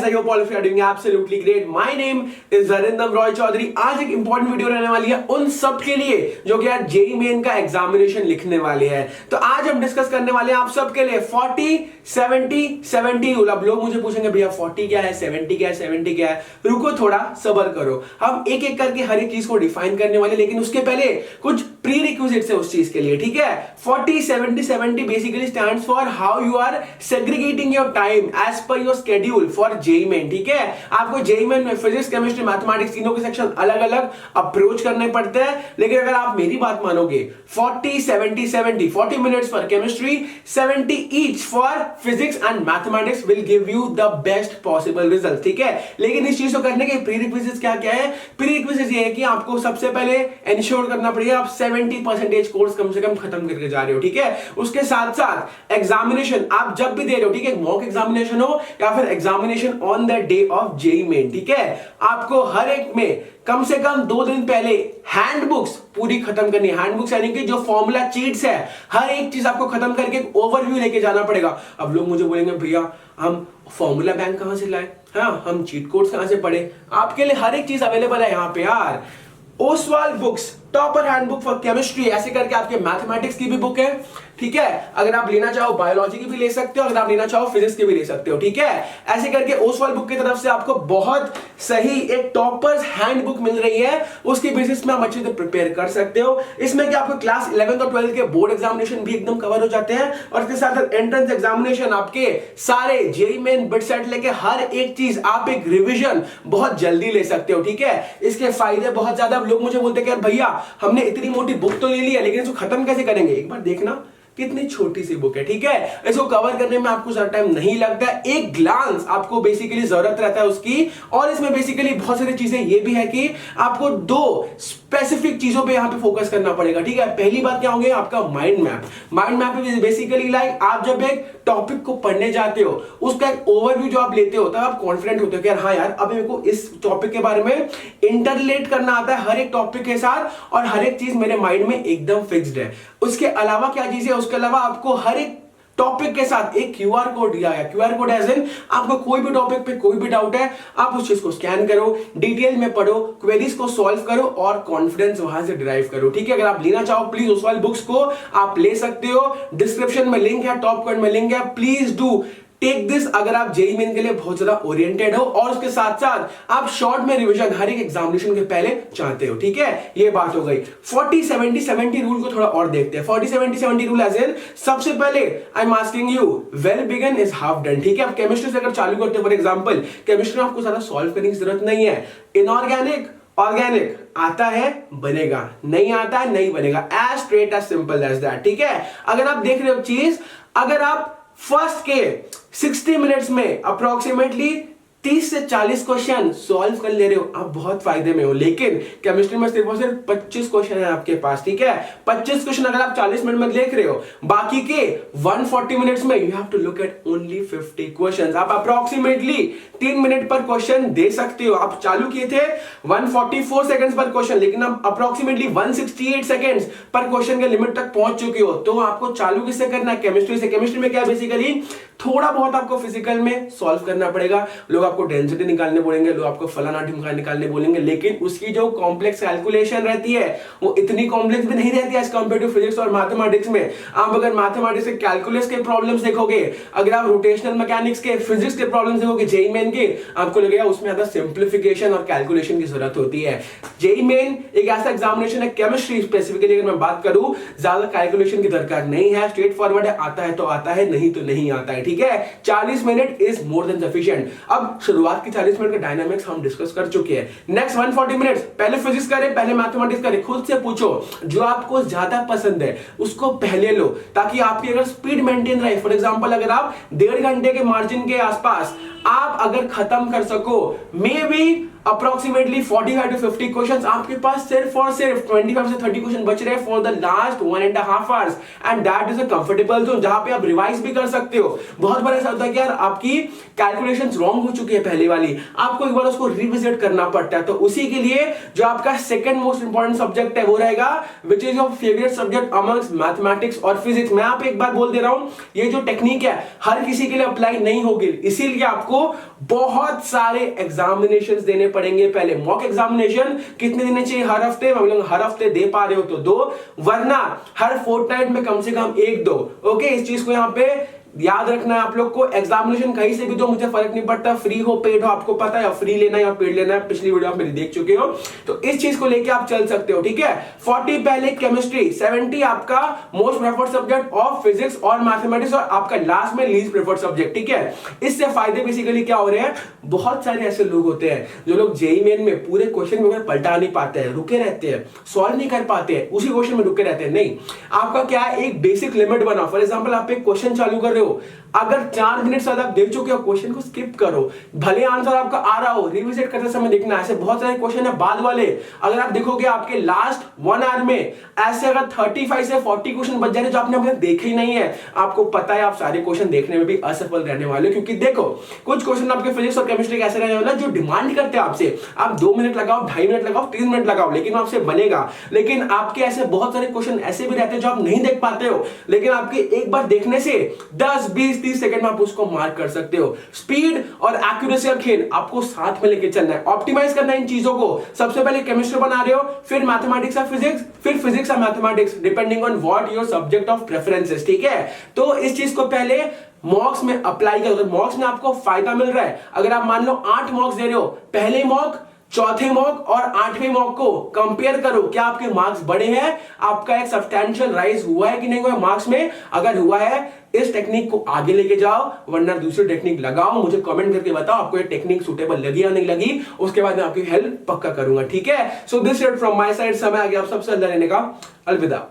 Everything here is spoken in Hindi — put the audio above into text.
guys, I hope all of you are doing absolutely great. My name is Arindam Roy Chaudhary. आज एक इंपॉर्टेंट वीडियो रहने वाली है उन सब के लिए जो कि यार जेईई मेन का एग्जामिनेशन लिखने वाले हैं। तो आज हम डिस्कस करने वाले हैं आप सब के लिए 40 70 70 रूल। अब लोग मुझे पूछेंगे भैया 40 क्या है, 70 क्या है, 70 क्या है। रुको थोड़ा सब्र करो, हम एक एक करके हर एक चीज को डिफाइन करने वाले, लेकिन उसके पहले कुछ प्री रिक्विजिट्स है उस चीज के लिए, ठीक है। 40 70 70 basically stands for how you are segregating your time as per your schedule for JEE Main, ठीक है। आपको जेईई मेन में फिजिक्स, केमिस्ट्री, मैथमेटिक्स तीनों के सेक्शन अलग अलग अप्रोच करने पड़ते हैं, लेकिन अगर आप मेरी बात मानोगे 40 70 70 40 minutes for chemistry, 70 each for physics and mathematics will give you the best possible result, ठीक है। लेकिन इस चीज को करने के प्री रिक्विजिट्स क्या क्या है? प्री रिक्विजिट्स ये है कि आपको सबसे पहले इंश्योर करना पड़ेगा आप 70% कोर्स कम से कम खत्म करके जा रहे हो, ठीक है। उसके साथ साथ एग्जामिनेशन आप जब भी दे रहे हो, ठीक है, मॉक एग्जामिनेशन हो या फिर examination on the day of JEE Main, ठीक है, आपको हर एक में कम से कम 2 दिन पहले हैंडबुक्स पूरी खत्म करनी है। हैंडबुक्स यानी कि जो फॉर्मूला चीट्स है, हर एक चीज आपको खत्म करके ओवरव्यू लेके जाना पड़ेगा। अब लोग मुझे बोलेंगे भैया हम फॉर्मूला बैंक कहां से लाए, हाँ हम चीट कोड्स कहां से पढ़े? आपके लिए हर एक चीज अवेलेबल है यहाँ पे यार। Oswal books topper handbook for chemistry, ऐसे करके आपके मैथमेटिक्स की भी बुक है, ठीक है। अगर आप लेना चाहो बायोलॉजी की भी ले सकते हो, अगर आप लेना चाहो फिजिक्स की भी ले सकते हो, ठीक है। ऐसे करके ओसवाल बुक की तरफ से आपको बहुत सही एक टॉपर्स हैंडबुक मिल रही है, उसके बेसिस में आप अच्छे से प्रिपेयर कर सकते हो। इसमें कि आपको क्लास 11 और 12 के बोर्ड एग्जामिनेशन भी एकदम कवर हो जाते हैं, और इसके साथ साथ एंट्रेंस एग्जामिनेशन आपके सारे जेईई मेन बिट सेट लेके हर एक चीज आप एक रिविजन बहुत जल्दी ले सकते हो, ठीक है। इसके फायदे बहुत ज्यादा। लोग मुझे बोलते हैं कि भैया हमने इतनी मोटी बुक तो ले ली है, लेकिन इसको खत्म कैसे करेंगे? एक बार देखना कितनी छोटी सी बुक है, ठीक है। इसको कवर करने में आपको ज्यादा टाइम नहीं लगता है, एक ग्लांस आपको बेसिकली जरूरत रहता है उसकी। और इसमें बेसिकली बहुत सारी चीजें ये भी है कि आपको 2 स्पेसिफिक चीजों पे यहां पे फोकस करना पड़ेगा, ठीक है। पहली बात क्या होगी? आपका mind map. Mind map basically like आप जब एक टॉपिक को पढ़ने जाते हो, उसका एक ओवरव्यू जो आप लेते हो, तब आप कॉन्फिडेंट होते हो कि हाँ यार अब मेरे को इस टॉपिक के बारे में इंटरलेट करना आता है हर एक टॉपिक के साथ, और हर एक चीज मेरे माइंड में एकदम फिक्स्ड है। उसके अलावा क्या चीज है? उसके अलावा आपको हर एक टॉपिक के साथ एक क्यूआर कोड दिया है। क्यूआर कोड एज इन आपको कोई भी टॉपिक पे कोई भी डाउट है, आप उस चीज को स्कैन करो, डिटेल में पढ़ो, क्वेरीज को सॉल्व करो और कॉन्फिडेंस वहां से डिराइव करो, ठीक है। अगर आप लेना चाहो प्लीज उस वाली बुक्स को आप ले सकते हो, डिस्क्रिप्शन में लिंक है, टॉप कमेंट में लिंक है, प्लीज डू टेक दिस अगर आप जेईई मेन के लिए बहुत ज्यादा ओरिएंटेड हो और उसके साथ साथ आप शॉर्ट में रिवीजन हर एक एग्जामिनेशन के पहले चाहते हो, ठीक है। ये बात हो गई। 40 70 70 रूल को थोड़ा और देखते हैं। 40 70 70 रूल एज इन सबसे पहले I am asking you well begun is half done, ठीक है। आप केमिस्ट्री से अगर चालू करते हो, फॉर एग्जांपल केमिस्ट्री में आपको ज्यादा सॉल्व करने की जरूरत नहीं है। इनऑर्गेनिक ऑर्गेनिक आता है बनेगा, नहीं आता है नहीं बनेगा, as straight as simple as that, ठीक है। अगर आप देख रहे हो चीज, अगर आप फर्स्ट के 60 मिनट्स में अप्रोक्सीमेटली 30 से 40 क्वेश्चन सॉल्व कर ले रहे हो, आप बहुत फायदे में हो। लेकिन केमिस्ट्री में सिर्फ और सिर्फ 25 क्वेश्चन है आपके पास, ठीक है। 25 क्वेश्चन अगर आप 40 मिनट में देख रहे हो, बाकी के 140 मिनट्स में you have to look at only 50 questions. आप अप्रोक्सीमेटली 3 मिनट पर क्वेश्चन दे सकते हो। आप चालू किए थे 144 सेकंड्स पर क्वेश्चन, लेकिन आप अप्रोक्सीमेटली 168 सेकंड्स पर क्वेश्चन के लिमिट तक पहुंच चुके हो। तो आपको चालू किससे करना है? केमिस्ट्री से। केमिस्ट्री में क्या बेसिकली थोड़ा बहुत आपको फिजिकल में सॉल्व करना पड़ेगा। लोग आपको डेंसिटी निकालने बोलेंगे, लोग आपको फलाना ढिमका निकालने बोलेंगे, लेकिन उसकी जो कॉम्प्लेक्स कैलकुलेशन रहती है वो इतनी कॉम्प्लेक्स भी नहीं रहती है एज कंपेयर टू फिजिक्स और मैथमेटिक्स में। आप अगर मैथमेटिक्स के कैलकुलस के प्रॉब्लम्स देखोगे, अगर आप रोटेशनल मैकेनिक्स के फिजिक्स के प्रॉब्लम्स देखोगे जेईई मेन के, आपको लगेगा उसमें ज्यादा सिंप्लीफिकेशन और कैलकुलेशन की जरूरत होती है। जेईई मेन एक ऐसा एग्जामिनेशन है, केमिस्ट्री स्पेसिफिकली अगर मैं बात करूं, ज्यादा कैलकुलेशन की दरकार नहीं है, स्ट्रेट फॉरवर्ड है, आता है तो आता है, नहीं तो नहीं आता है, ठीक है। 40 minute is more than sufficient. अब शुरुआत की 40 मिनट का डायनामिक्स हम डिस्कस कर चुके हैं। नेक्स्ट 140 मिनट्स पहले फिजिक्स करें, पहले मैथमेटिक्स करें। खुद से पूछो जो आपको ज्यादा पसंद है उसको पहले लो, ताकि आपकी अगर स्पीड मेंटेन रहे। फॉर एग्जांपल अगर आप 1.5 घंटे के मार्जिन के आसपास आप अगर खत्म कर सको, may be approximately 45 to 50 questions आपके पास सिर्फ और सिर्फ 25 से 30 क्वेश्चन बच रहे हैं for the last 1.5 hours, and that is a comfortable zone जहां पे आप रिवाइज भी कर सकते हो। बहुत बार ऐसा होता है कि यार आपकी कैलकुलेशंस रॉन्ग हो चुकी है पहले वाली, आपको एक बार उसको रिविजिट करना पड़ता है। तो उसी के लिए जो आपका सेकंड मोस्ट इंपॉर्टेंट सब्जेक्ट है वो रहेगा which is your favourite subject amongst mathematics और फिजिक्स। मैं आप एक बार बोल दे रहा हूं, ये जो टेक्निक है हर किसी के लिए अप्लाई नहीं होगी, इसीलिए आपको बहुत सारे एग्जामिनेशंस देने पड़ेंगे। पहले मॉक एग्जामिनेशन कितने देने चाहिए? हर हफ्ते। हर हफ्ते दे पा रहे हो तो 2, वरना हर फोर्टनाइट में कम से कम 1-2। ओके, इस चीज को यहां पे याद रखना है आप लोग को। एग्जामिनेशन कहीं से भी दो, मुझे फर्क नहीं पड़ता, फ्री हो पेड हो, आपको पता है फ्री लेना है या पेड लेना है, पिछली वीडियो आप मेरी देख चुके हो, तो इस चीज को लेके आप चल सकते हो। ठीक है, 40 पहले केमिस्ट्री, 70 आपका most preferred subject of physics और मैथमेटिक्स, और आपका लास्ट में लीस्ट प्रेफर्ड सब्जेक्ट। ठीक है, इससे फायदे बेसिकली क्या हो रहे हैं? बहुत सारे ऐसे लोग होते हैं जो लोग जेईई मेन में पूरे क्वेश्चन में पलटा नहीं पाते हैं, रुके रहते हैं, सॉल्व नहीं कर पाते हैं, उसी क्वेश्चन में रुके रहते हैं। नहीं, आपका क्या है, एक बेसिक लिमिट बनाओ। फॉर एग्जांपल आप एक क्वेश्चन चालू कर रहे हो, अगर 4 मिनट से आप देख चुके हो, क्वेश्चन को स्किप करो, भले आंसर आपका आ रहा हो, रिविजिट करते समय देखना। ऐसे बहुत सारे क्वेश्चन है बाद वाले, अगर आप देखोगे आपके लास्ट 1 आवर में ऐसे अगर 35 से 40 क्वेश्चन बच जाए जो आपने अपने देखे ही नहीं है, आपको पता है आप सारे क्वेश्चन देखने में भी असफल रहने वाले। क्योंकि देखो, कुछ क्वेश्चन आपके फिजिक्स और केमिस्ट्री के ऐसे रहने वाले जो डिमांड करते हैं आपसे, आप 2 मिनट लगाओ, 2.5 मिनट लगाओ, 3 मिनट लगाओ, लेकिन आपसे बनेगा। लेकिन आपके ऐसे बहुत सारे क्वेश्चन ऐसे भी रहते हैं जो आप नहीं देख पाते हो, लेकिन आपके एक बार देखने से 10, 20, 30 सेकंड में आप उसको मार्क कर सकते हो। स्पीड और एक्यूरेसी का खेल आपको साथ में लेके चलना है, ऑप्टिमाइज करना है इन चीजों को। सबसे पहले केमिस्ट्री बना रहे हो, फिर मैथमेटिक्स या फिजिक्स, फिर फिजिक्स या mathematics, depending on what your subject of preferences. ठीक है, तो इस चीज को पहले मॉक्स में अप्लाई करो। मॉक्स में आपको फायदा मिल रहा है, अगर आप मान लो 8 मॉक्स दे रहे हो, पहले मॉक, चौथे मॉक और 8वें मॉक को कंपेयर करो, क्या आपके मार्क्स बढ़े हैं, आपका एक सब्सटैंशियल राइज हुआ है कि नहीं हुआ मार्क्स में। अगर हुआ है, इस टेक्निक को आगे लेके जाओ, वरना दूसरी टेक्निक लगाओ। मुझे कमेंट करके बताओ आपको ये टेक्निक सुटेबल लगी या नहीं लगी, उसके बाद मैं आपकी हेल्प पक्का करूंगा। ठीक है, so this it from my side. समय आ गया आप सबसे अंदर रहने का। अलविदा।